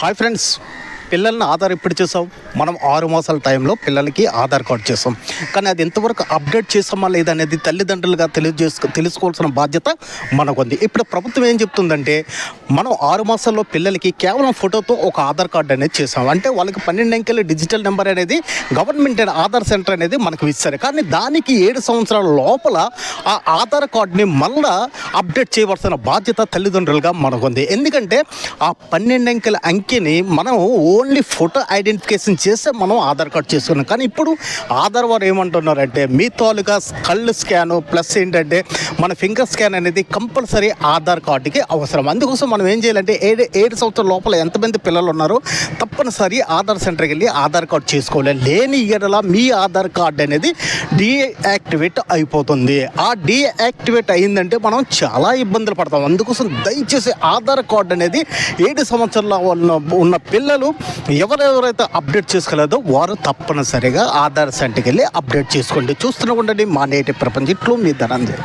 Hi friends, పిల్లల్ని ఆధార్ ఎప్పుడు చేసాం? మనం 6 మాసాల టైంలో పిల్లలకి ఆధార్ కార్డు చేసాం. కానీ అది ఎంతవరకు అప్డేట్ చేసామా లేదనేది తల్లిదండ్రులుగా తెలుసుకోవాల్సిన బాధ్యత మనకుంది. ఇప్పుడు ప్రభుత్వం ఏం చెప్తుందంటే, మనం 6 మాసాల్లో పిల్లలకి కేవలం ఫోటోతో ఒక ఆధార్ కార్డు అనేది చేసాం. అంటే వాళ్ళకి 12 అంకెల డిజిటల్ నెంబర్ అనేది గవర్నమెంట్ ఆధార్ సెంటర్ అనేది మనకు ఇస్తారు. కానీ దానికి 7 సంవత్సరాల లోపల ఆ ఆధార్ కార్డుని మళ్ళా అప్డేట్ చేయవలసిన బాధ్యత తల్లిదండ్రులుగా మనకుంది. ఎందుకంటే ఆ 12 అంకెల అంకెని మనం ఓన్లీ ఫోటో ఐడెంటిఫికేషన్ చేస్తే మనం ఆధార్ కార్డు చేసుకున్నాం. కానీ ఇప్పుడు ఆధార్ వారు ఏమంటున్నారంటే, మీ తాలూకా కళ్ళు స్కాను ప్లస్ ఏంటంటే మన ఫింగర్ స్కాన్ అనేది కంపల్సరీ ఆధార్ కార్డుకి అవసరం. అందుకోసం మనం ఏం చేయాలంటే 7 సంవత్సరాల లోపల ఎంతమంది పిల్లలు ఉన్నారో తప్పనిసరి ఆధార్ సెంటర్కి వెళ్ళి ఆధార్ కార్డు చేసుకోవాలి. లేని ఎడల మీ ఆధార్ కార్డు అనేది డీయాక్టివేట్ అయిపోతుంది. ఆ డీయాక్టివేట్ అయిందంటే మనం చాలా ఇబ్బందులు పడతాం. అందుకోసం దయచేసి ఆధార్ కార్డు అనేది 7 సంవత్సరాల ఉన్న పిల్లలు ఎవరెవరైతే అప్డేట్ చేసుకోలేదో వారు తప్పనిసరిగా ఆధార్ సెంటర్కి వెళ్ళి అప్డేట్ చేసుకోండి. చూస్తూనే ఉండండి మా నేటి ప్రపంచం. ఇట్లు మీ ధనంజయ్.